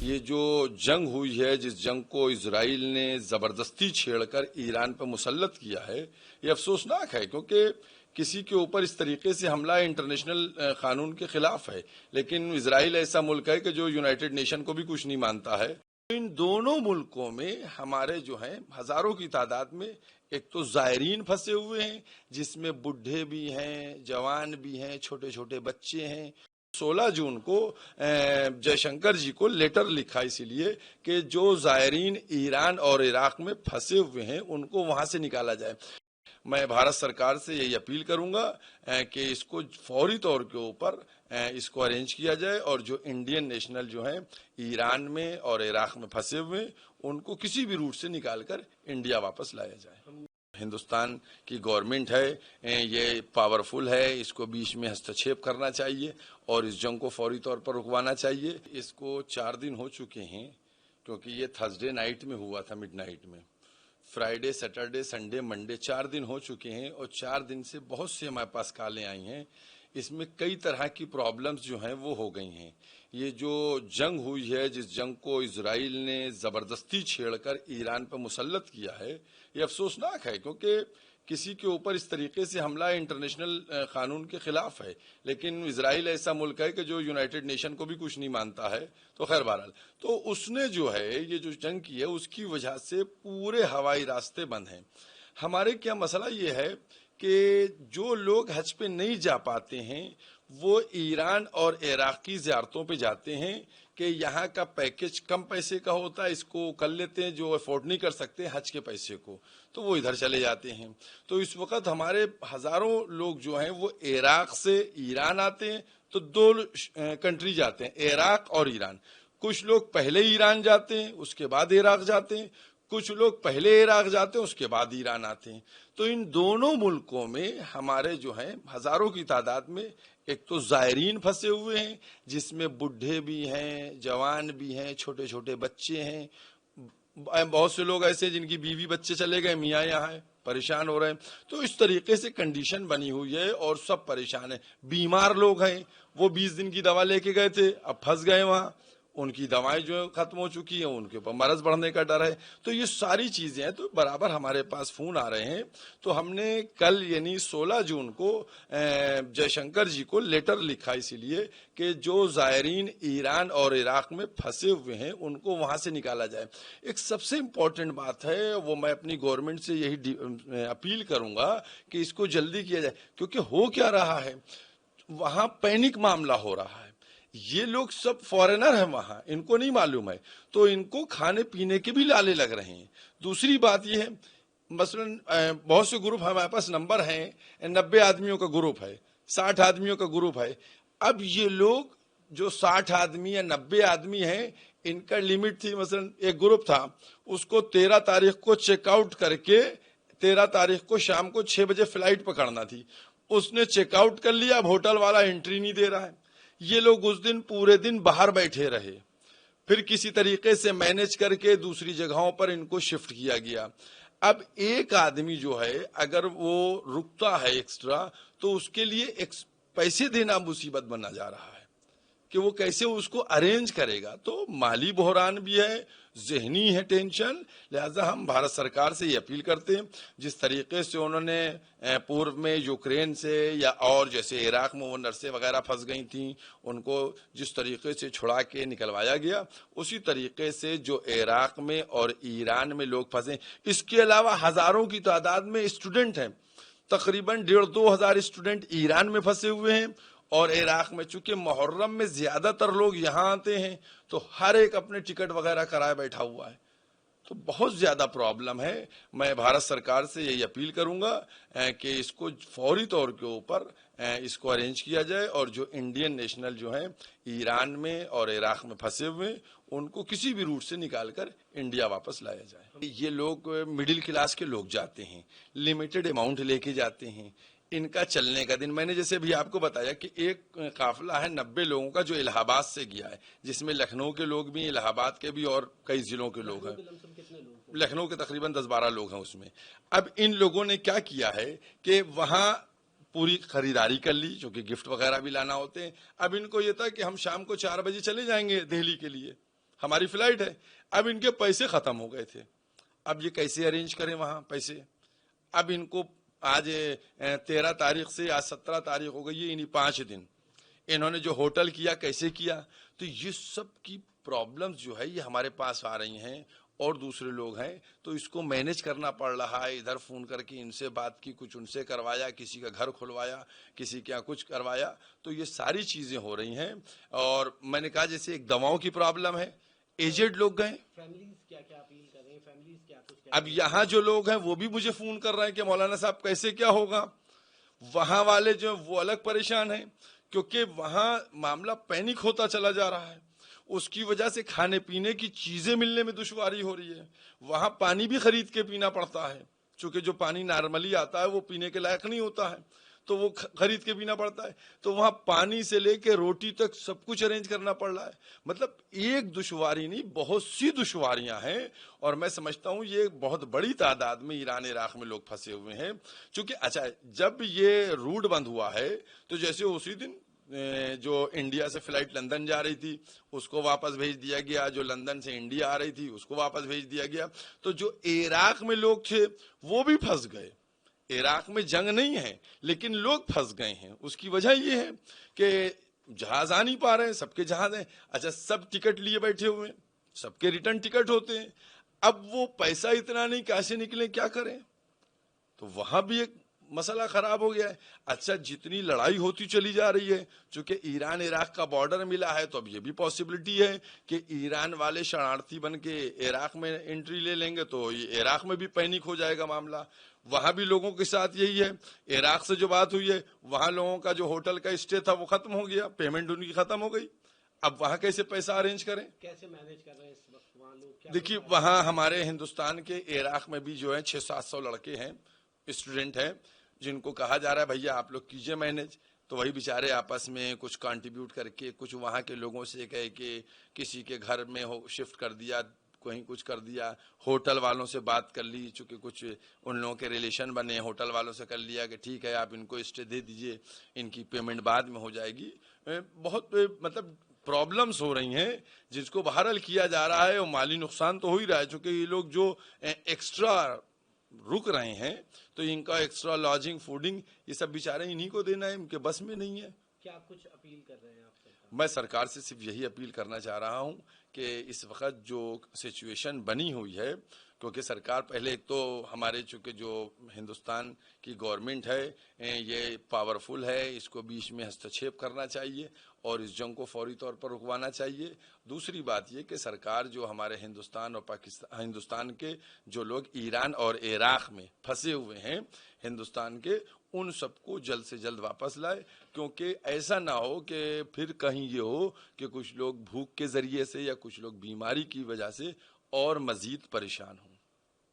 ये जो जंग हुई है, जिस जंग को इजराइल ने जबरदस्ती छेड़कर ईरान पर मुसल्लत किया है, ये अफसोसनाक है क्योंकि किसी के ऊपर इस तरीके से हमला इंटरनेशनल कानून के खिलाफ है। लेकिन इजराइल ऐसा मुल्क है कि जो यूनाइटेड नेशन को भी कुछ नहीं मानता है। इन दोनों मुल्कों में हमारे जो हैं हजारों की तादाद में एक तो जायरीन फंसे हुए हैं, जिसमें बुढ़े भी हैं, जवान भी हैं, छोटे छोटे बच्चे हैं। 16 जून को जयशंकर जी को लेटर लिखा इसीलिए कि जो जायरीन ईरान और इराक में फंसे हुए हैं उनको वहां से निकाला जाए। मैं भारत सरकार से यही अपील करूंगा कि इसको फौरी तौर के ऊपर इसको अरेंज किया जाए और जो इंडियन नेशनल जो हैं ईरान में और इराक में फंसे हुए हैं उनको किसी भी रूट से निकालकर इंडिया वापस लाया जाए। हिंदुस्तान की गवर्नमेंट है, ये पावरफुल है, इसको बीच में हस्तक्षेप करना चाहिए और इस जंग को फौरी तौर पर रुकवाना चाहिए। इसको 4 दिन हो चुके हैं क्योंकि ये थर्सडे नाइट में हुआ था, मिडनाइट में। फ्राइडे, सैटरडे, संडे, मंडे 4 दिन हो चुके हैं और 4 दिन से बहुत सी हमारे पास कॉलें आई हैं। इसमें कई तरह की प्रॉब्लम्स जो हैं वो हो गई हैं। ये जो जंग हुई है, जिस जंग को इजराइल ने जबरदस्ती छेड़कर ईरान पर मुसल्लत किया है, ये अफसोसनाक है क्योंकि किसी के ऊपर इस तरीके से हमला इंटरनेशनल कानून के खिलाफ है। लेकिन इजराइल ऐसा मुल्क है कि जो यूनाइटेड नेशन को भी कुछ नहीं मानता है। तो खैर बहरहाल, तो उसने जो है ये जो जंग की है उसकी वजह से पूरे हवाई रास्ते बंद हैं। हमारे क्या मसला ये है कि जो लोग हज पे नहीं जा पाते हैं वो ईरान और इराक की ज़ियारतों पे जाते हैं कि यहाँ का पैकेज कम पैसे का होता है, इसको कर लेते हैं। जो अफोर्ड नहीं कर सकते हज के पैसे को, तो वो इधर चले जाते हैं। तो इस वक्त हमारे हजारों लोग जो हैं वो इराक से ईरान आते हैं, तो 2 कंट्री जाते हैं, इराक और ईरान। कुछ लोग पहले ईरान जाते हैं, उसके बाद इराक जाते हैं। कुछ लोग पहले इराक जाते हैं, उसके बाद ईरान आते हैं। तो इन दोनों मुल्कों में हमारे जो हैं हजारों की तादाद में एक तो जायरीन फंसे हुए हैं, जिसमें बुढ़े भी हैं, जवान भी हैं, छोटे छोटे बच्चे हैं। बहुत से लोग ऐसे जिनकी बीवी बच्चे चले गए, मियाँ यहाँ है, परेशान हो रहे हैं। तो इस तरीके से कंडीशन बनी हुई है और सब परेशान है। बीमार लोग हैं, वो 20 दिन की दवा लेके गए थे, अब फंस गए वहां, उनकी दवाएं जो खत्म हो चुकी हैं, उनके ऊपर मरज बढ़ने का डर है। तो ये सारी चीजें हैं। तो बराबर हमारे पास फोन आ रहे हैं। तो हमने कल यानी 16 जून को जयशंकर जी को लेटर लिखा इसीलिए कि जो जायरीन ईरान और इराक में फंसे हुए हैं उनको वहां से निकाला जाए। एक सबसे इम्पोर्टेंट बात है, वो मैं अपनी गवर्नमेंट से यही अपील करूंगा कि इसको जल्दी किया जाए। क्योंकि हो क्या रहा है, वहां पैनिक मामला हो रहा है। ये लोग सब फॉरेनर हैं वहां, इनको नहीं मालूम है, तो इनको खाने पीने के भी लाले लग रहे हैं। दूसरी बात ये है, मसलन बहुत से ग्रुप हमारे पास नंबर हैं, 90 आदमियों का ग्रुप है, 60 आदमियों का ग्रुप है। अब ये लोग जो 60 आदमी या 90 आदमी हैं, इनका लिमिट थी, मसलन एक ग्रुप था, उसको 13 तारीख को चेकआउट करके 13 तारीख को शाम को 6 बजे फ्लाइट पकड़ना थी। उसने चेकआउट कर लिया, अब होटल वाला एंट्री नहीं दे रहा है। ये लोग उस दिन पूरे दिन बाहर बैठे रहे, फिर किसी तरीके से मैनेज करके दूसरी जगहों पर इनको शिफ्ट किया गया। अब एक आदमी जो है अगर वो रुकता है एक्स्ट्रा, तो उसके लिए पैसे देना मुसीबत बनना जा रहा है कि वो कैसे उसको अरेंज करेगा। तो माली बहरान भी है, जहनी है टेंशन। लिहाजा हम भारत सरकार से ये अपील करते हैं, जिस तरीके से उन्होंने पूर्व में यूक्रेन से या और जैसे इराक में वो नर्सें वगैरह फंस गई थी, उनको जिस तरीके से छुड़ा के निकलवाया गया, उसी तरीके से जो इराक में और ईरान में लोग फंसे। इसके अलावा हजारों की तादाद में स्टूडेंट हैं, तकरीबन 1,500-2 हजार स्टूडेंट ईरान में फंसे हुए हैं और इराक में। चूंकि मुहर्रम में ज्यादातर लोग यहाँ आते हैं, तो हर एक अपने टिकट वगैरह कराए बैठा हुआ है। तो बहुत ज्यादा प्रॉब्लम है। मैं भारत सरकार से यही अपील करूंगा कि इसको फौरी तौर के ऊपर इसको अरेंज किया जाए और जो इंडियन नेशनल जो हैं ईरान में और इराक में फंसे हुए उनको किसी भी रूट से निकालकर इंडिया वापस लाया जाए। ये लोग मिडिल क्लास के लोग जाते हैं, लिमिटेड अमाउंट लेके जाते हैं। इनका चलने का दिन, मैंने जैसे भी आपको बताया कि एक काफिला है 90 लोगों का जो इलाहाबाद से गया है, जिसमें लखनऊ के लोग भी, इलाहाबाद के भी और कई जिलों के लोग हैं। लखनऊ के तकरीबन 10-12 लोग हैं उसमें। अब इन लोगों ने क्या किया है कि वहां पूरी खरीदारी कर ली, जो कि गिफ्ट वगैरह भी लाना होते हैं। अब इनको ये था कि हम शाम को 4 बजे चले जाएंगे दिल्ली के लिए, हमारी फ्लाइट है। अब इनके पैसे खत्म हो गए थे, अब ये कैसे अरेंज करें वहां पैसे। अब इनको आज 13 तारीख से आज 17 तारीख हो गई है, इन्हीं 5 दिन इन्होंने जो होटल किया कैसे किया। तो ये सब की प्रॉब्लम्स जो है ये हमारे पास आ रही हैं, और दूसरे लोग हैं तो इसको मैनेज करना पड़ रहा है। इधर फोन करके इनसे बात की, कुछ उनसे करवाया, किसी का घर खुलवाया, किसी के यहाँ कुछ करवाया, तो ये सारी चीजें हो रही हैं। और मैंने कहा जैसे एक दवाओं की प्रॉब्लम है, एजेड लोग गए, फैमिलीज क्या क्या अपील कर रहे हैं, फैमिलीज क्या कुछ अब यहाँ जो लोग हैं वो भी मुझे फोन कर रहे हैं कि मौलाना साहब कैसे क्या होगा। वहां वाले जो वो अलग परेशान हैं, क्योंकि वहां मामला पैनिक होता चला जा रहा है। उसकी वजह से खाने पीने की चीजें मिलने में दुश्वारी हो रही है। वहां पानी भी खरीद के पीना पड़ता है, क्योंकि जो पानी नॉर्मली आता है वो पीने के लायक नहीं होता है, तो वो खरीद के पीना पड़ता है। तो वहां पानी से लेके रोटी तक सब कुछ अरेंज करना पड़ रहा है। मतलब एक दुश्वारी नहीं, बहुत सी दुश्वारियां हैं। और मैं समझता हूं ये बहुत बड़ी तादाद में ईरान इराक में लोग फंसे हुए हैं। क्योंकि अच्छा, जब ये रूट बंद हुआ है तो जैसे उसी दिन जो इंडिया से फ्लाइट लंदन जा रही थी उसको वापस भेज दिया गया, जो लंदन से इंडिया आ रही थी उसको वापस भेज दिया गया। तो जो इराक में लोग थे वो भी फंस गए। इराक में जंग नहीं है लेकिन लोग फंस गए हैं। उसकी वजह ये है कि जहाज आ नहीं पा रहे हैं, सबके जहाज हैं। अच्छा, सब टिकट लिए बैठे हुए हैं, सबके रिटर्न टिकट होते हैं। अब वो पैसा इतना नहीं, कैसे निकले, क्या करें। तो वहां भी एक मसला खराब हो गया है। अच्छा, जितनी लड़ाई होती चली जा रही है, चूंकि ईरान इराक का बॉर्डर मिला है, तो अब ये भी पॉसिबिलिटी है कि ईरान वाले शरणार्थी बन के इराक में एंट्री ले लेंगे, तो ये इराक में भी पैनिक हो जाएगा मामला। वहां भी लोगों के साथ यही है। इराक से जो बात हुई है, वहां लोगों का जो होटल का स्टे था वो खत्म हो गया, पेमेंट उनकी खत्म हो गई। अब वहां कैसे पैसा अरेंज करें, कैसे मैनेज कर रहे हैं इस वक्त वहाँ लोग? क्या देखिए, वहां हमारे हिंदुस्तान के इराक में भी जो है 600-700 लड़के हैं, स्टूडेंट हैं, जिनको कहा जा रहा है भैया आप लोग कीजिए मैनेज। तो वही बेचारे आपस में कुछ कंट्रीब्यूट करके, कुछ वहां के लोगों से कह के किसी के घर में हो शिफ्ट कर दिया, कहीं कुछ कर दिया, होटल वालों से बात कर ली, चूंकि कुछ उन लोगों के रिलेशन बने, होटल वालों से कर लिया कि ठीक है आप इनको स्टे दे दीजिए, इनकी पेमेंट बाद में हो जाएगी। बहुत मतलब प्रॉब्लम्स हो रही हैं जिसको बहरहाल किया जा रहा है, और माली नुकसान तो हो ही रहा है। चूंकि ये लोग जो एक्स्ट्रा रुक रहे हैं तो इनका एक्स्ट्रा लॉजिंग, फूडिंग, ये सब बेचारे इन्हीं को देना है, इनके बस में नहीं है। क्या कुछ अपील कर रहे हैं आप सरकार? मैं सरकार से सिर्फ यही अपील करना चाह रहा हूं कि इस वक्त जो सिचुएशन बनी हुई है, क्योंकि सरकार पहले एक तो हमारे चूंकि जो हिंदुस्तान की गवर्नमेंट है ये पावरफुल है, इसको बीच में हस्तक्षेप करना चाहिए और इस जंग को फौरी तौर पर रुकवाना चाहिए। दूसरी बात ये कि सरकार जो हमारे हिंदुस्तान और पाकिस्तान, हिंदुस्तान के जो लोग ईरान और इराक में फंसे हुए हैं हिंदुस्तान के, उन सबको जल्द से जल्द वापस लाए। क्योंकि ऐसा ना हो कि फिर कहीं ये हो कि कुछ लोग भूख के जरिए से या कुछ लोग बीमारी की वजह से और मजीद परेशान हो।